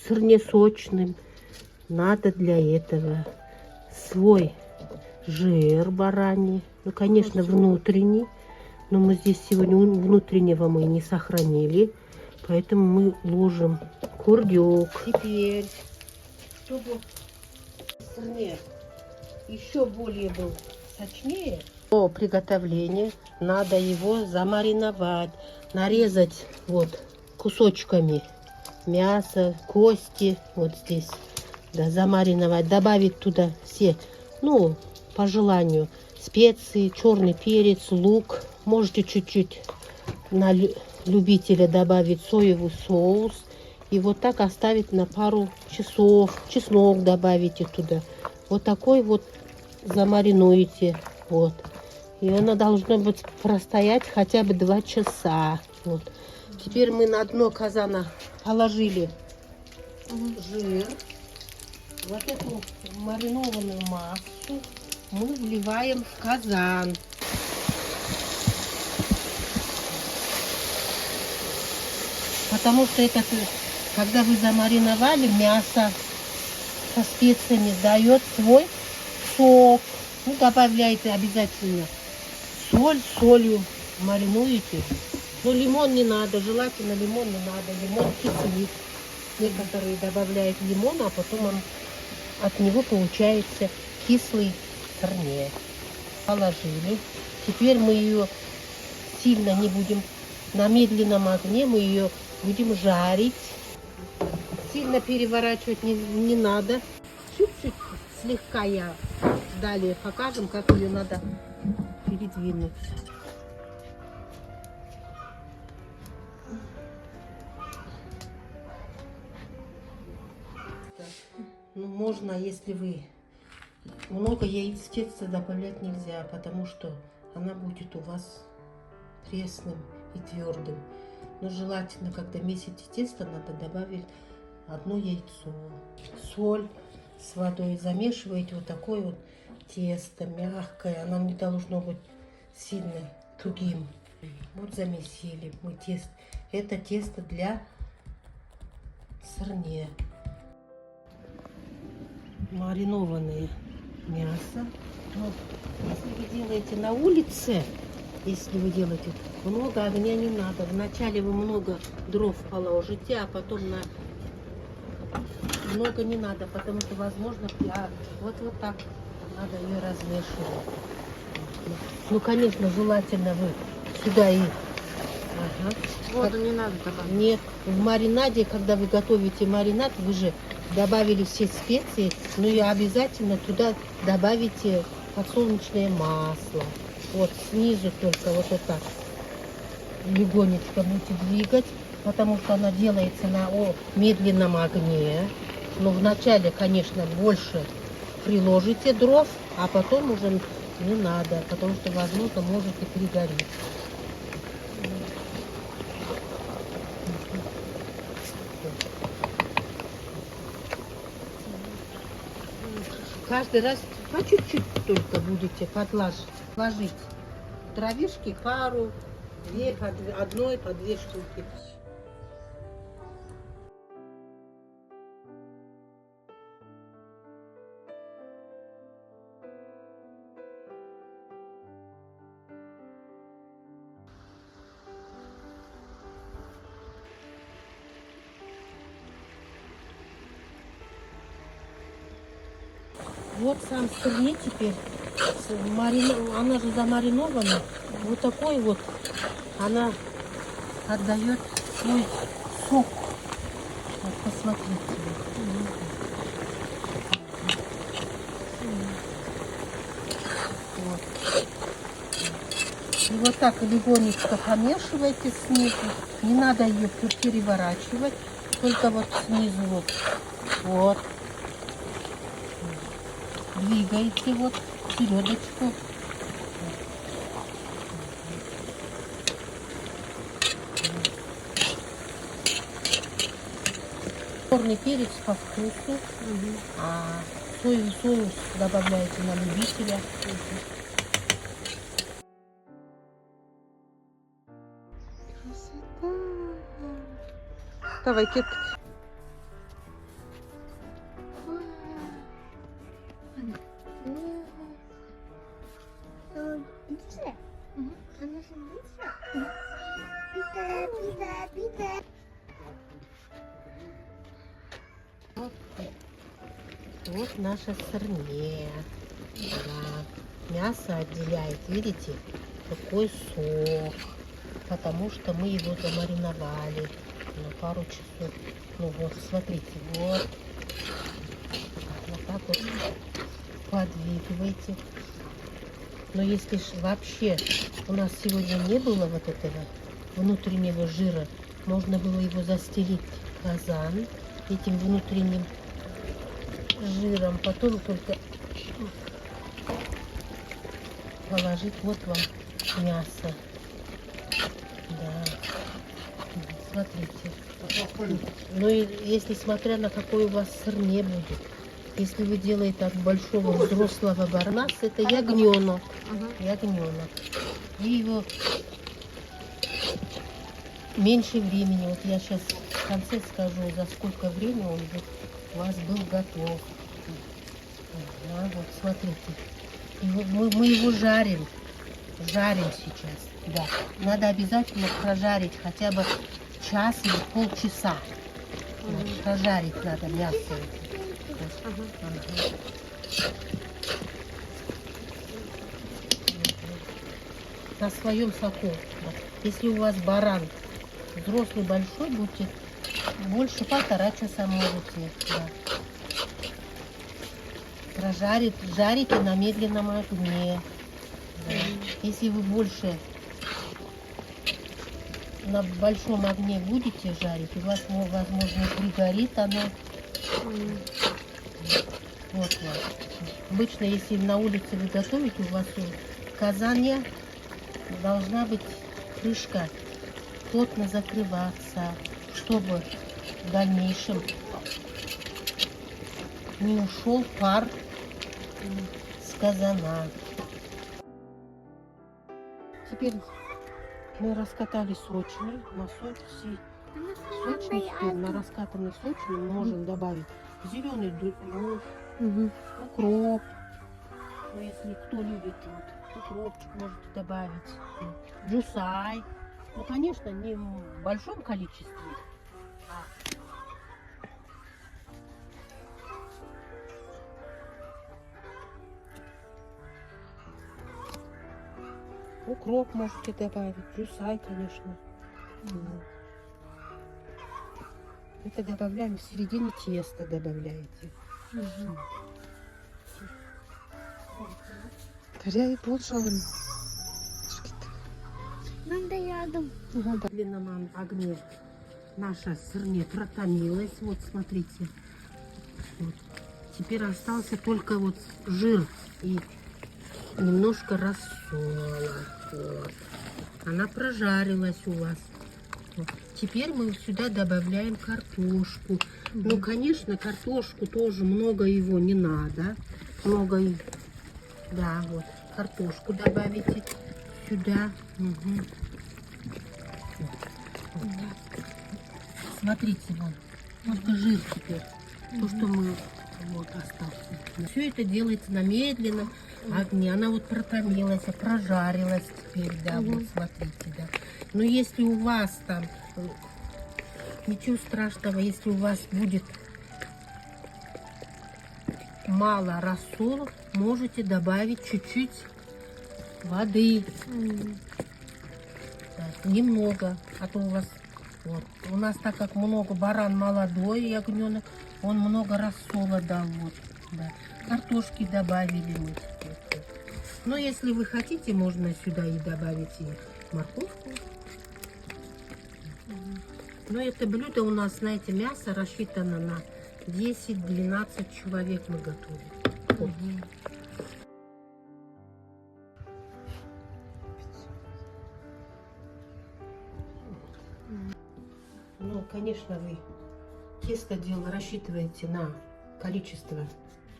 Сырне сочным. Надо для этого свой жир бараний. Ну, конечно, внутренний. Но мы здесь сегодня внутреннего мы не сохранили. Поэтому мы ложим курдюк. Теперь, чтобы сырне еще более был сочнее, по приготовлению надо его замариновать. Нарезать вот кусочками мясо, кости вот здесь. Да, замариновать. Добавить туда все, ну, по желанию, специи, черный перец, лук. Можете чуть-чуть на любителя добавить соевый соус. И вот так оставить на пару часов. Чеснок добавите туда. Вот такой вот замаринуете. Вот. И она должна быть простоять хотя бы 2 часа. Вот. Теперь мы на дно казана положили жир. Вот эту маринованную массу мы вливаем в казан. Потому что это, когда вы замариновали мясо со специями, дает свой сок. Ну, добавляйте обязательно соль, солью маринуете. Но лимон не надо, желательно лимон не надо. Лимон кислит. Некоторые добавляют лимон, а потом он, от него получается кислый сырне. Положили. Теперь мы ее сильно не будем, на медленном огне мы ее будем жарить. Сильно переворачивать не надо. Чуть-чуть слегка я далее покажем, как ее надо передвинуть. Ну, можно, если вы много яиц в тесто добавлять нельзя, потому что она будет у вас пресным и твердым. Но желательно, когда месите тесто, надо добавить 1 яйцо. Соль с водой замешиваете вот такое вот тесто мягкое. Оно не должно быть сильно тугим. Вот замесили мы тесто. Это тесто для сырне. Маринованное мясо. Вот. Если вы делаете на улице, если вы делаете, много огня не надо. Вначале вы много дров положите, а потом много не надо, потому что возможно, вот так надо ее размешивать. Ну, конечно, желательно вы сюда и... Ага. Воду не надо добавить. Нет, в маринаде, когда вы готовите маринад, вы же добавили все специи, но и обязательно туда добавите подсолнечное масло. Вот снизу только вот так легонечко будете двигать, потому что она делается на медленном огне. Но вначале, конечно, больше приложите дров, а потом уже не надо, потому что, возможно, может и перегореть. Каждый раз по чуть-чуть только будете подложить дровишки, пару, одной по 2 штуки. Вот сам сырне теперь, она же замаринована, вот такой вот, она отдает свой сок. Вот, посмотрите. Вот. И вот так легонечко помешивайте снизу, не надо ее переворачивать, только вот снизу вот. Двигаете вот середочку. Черный перец по вкусу, а соевый соус добавляете на любителя. Давай, Кит. Вот, вот наша сырне. Да. Мясо отделяет, видите, какой сок. Потому что мы его замариновали на пару часов. Ну вот, смотрите, вот. Вот так вот подвигивайте. Но если вообще у нас сегодня не было вот этого внутреннего жира, можно было его застелить казан этим внутренним жиром, потом только положить вот вам мясо. Да, смотрите. Ну и если смотря на какой у вас сырне будет. Если вы делаете от большого взрослого барана, это ягненок. Ягненок. И его меньше времени. Вот я сейчас в конце скажу, за сколько времени он у вас был готов. Да, вот смотрите. Мы его жарим. Жарим сейчас. Да. Надо обязательно прожарить хотя бы час или полчаса. Вот, прожарить надо мясо. На своем соку. Если у вас баран взрослый большой, будете больше 1,5 часа можете. Да. Прожарить, жарите на медленном огне. Да. Если вы больше на большом огне будете жарить, у вас, возможно, пригорит оно. Вот. Обычно, если на улице вы готовите, у вас в казане должна быть крышка плотно закрываться, чтобы в дальнейшем не ушел пар с казана. Теперь мы раскатали сочный, на сочный теперь на раскатанный сочный мы можем добавить зеленый лук, укроп. Ну, если кто любит, вот, укропчик можете добавить, джусай. Ну, конечно, не в большом количестве. Укроп можете добавить, джусай, конечно. Это добавляем в середине теста, добавляете. Теряй больше. Надо рядом. На длинном огне наша сырне протомилась. Вот, смотрите. Вот. Теперь остался только вот жир и немножко рассола. Вот. Она прожарилась у вас. Вот. Теперь мы сюда добавляем картошку. Ну, конечно, картошку тоже много его не надо. Много. Да, вот. Картошку добавите сюда. Угу. Вот. Смотрите, вон. Только жир теперь. То, что мы вот остался. Все это делается на медленном огне. Она вот протомилась, прожарилась теперь, да, вот смотрите, да. Но если у вас там ничего страшного, если у вас будет мало рассола, можете добавить чуть-чуть воды. Да, немного, а то у вас вот. У нас, так как много, баран молодой, ягненок, он много рассола дал. Вот, да. Картошки добавили мы. Но если вы хотите, можно сюда и добавить и морковку. Но это блюдо у нас, знаете, мясо рассчитано на 10-12 человек мы готовим. Вот. Ну, конечно, вы тесто рассчитываете на количество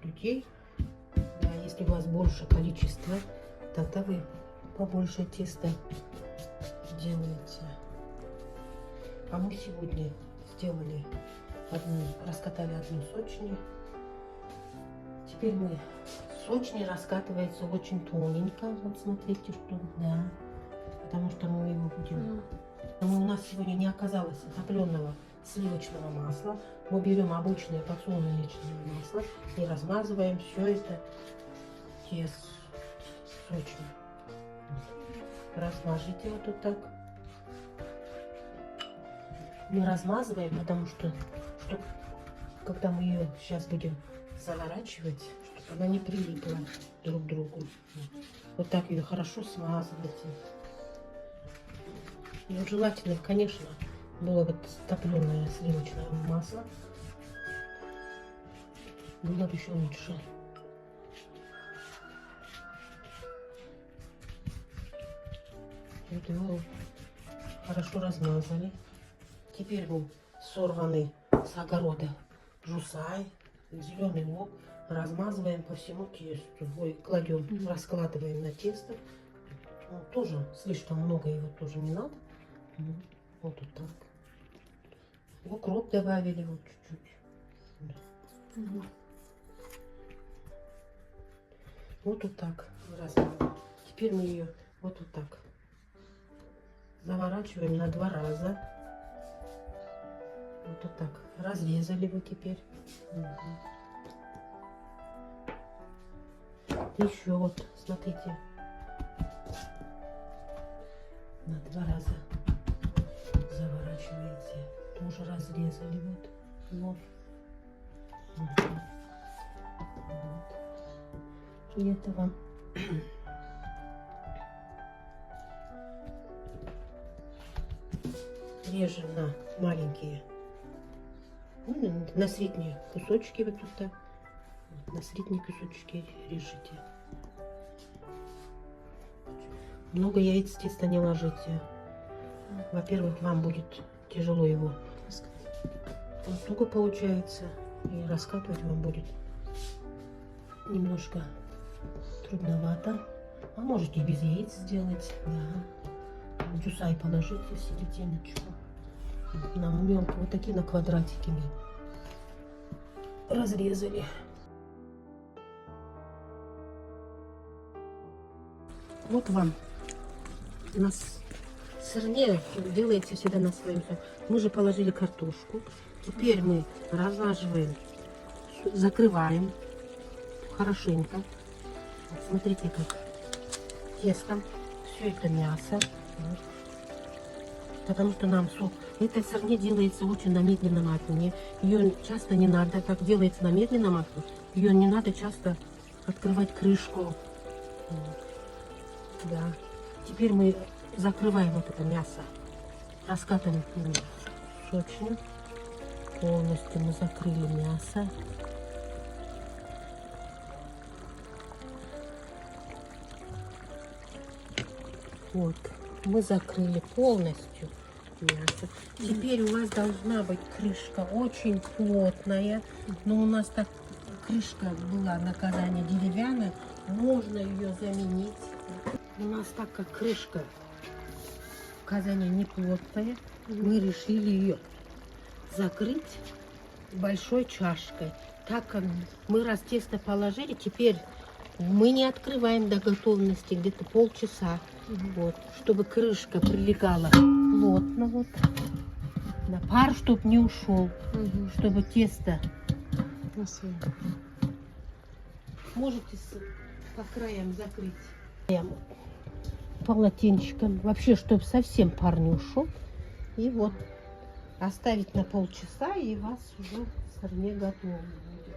людей. Да, если у вас больше количества, тогда вы побольше теста делаете. А мы сегодня сделали раскатали одну сочни. Теперь мы сочни раскатывается очень тоненько. Вот смотрите, что да. Потому что мы его будем. Но у нас сегодня не оказалось топленого сливочного масла. Мы берем обычное подсолнечное масло и размазываем все это тесто сочно. Размажите вот так. Мы размазываем, потому что когда мы ее сейчас будем заворачивать, чтобы она не прилипла друг к другу. Вот так ее хорошо смазывайте. И вот желательно, конечно, было вот топленое сливочное масло. Было бы еще лучше. Вот его хорошо размазали. Теперь мы сорванный с огорода жусай, зеленый лук размазываем по всему тесту. Ой, кладем, раскладываем на тесто. Ну, тоже слишком много его тоже не надо. Вот так. Укроп добавили вот чуть-чуть. Вот так размазываем. Теперь мы ее вот так заворачиваем на 2 раза. Вот так. Разрезали его теперь. Еще вот, смотрите. На 2 раза заворачиваете. Тоже разрезали вот. Вот. И это вам режем на маленькие, на средние кусочки вот тут, на средние кусочки режете. Много яиц в тесто не ложите. Во-первых, вам будет тяжело его. Вот туго получается, и раскатывать вам будет немножко трудновато. А можете и без яиц сделать. Да. Джусай положите в серединочку. На мелко вот такие на квадратики разрезали. Вот вам на сырне делаете всегда на своем. Мы же положили картошку. Теперь мы разлаживаем, закрываем хорошенько. Вот смотрите, как тестом все это мясо. Вот. Потому что нам сок. Эта сырне делается очень на медленном огне. Ее часто не надо, как делается на медленном огне, ее не надо часто открывать крышку. Да. Теперь мы закрываем вот это мясо. Раскатываем сочно. Полностью мы закрыли мясо. Вот. Мы закрыли полностью мясо. Теперь у вас должна быть крышка очень плотная. Но у нас так крышка была на казане деревянная. Можно ее заменить. У нас так как крышка в казане не плотная, мы решили ее закрыть большой чашкой. Так как мы раз тесто положили, теперь мы не открываем до готовности где-то полчаса. Вот, чтобы крышка прилегала плотно, вот, на пар, чтобы не ушел, чтобы тесто. Можете по краям закрыть полотенчиком, вообще, чтобы совсем пар не ушел. И вот оставить на полчаса, и у вас уже сырне готово будет.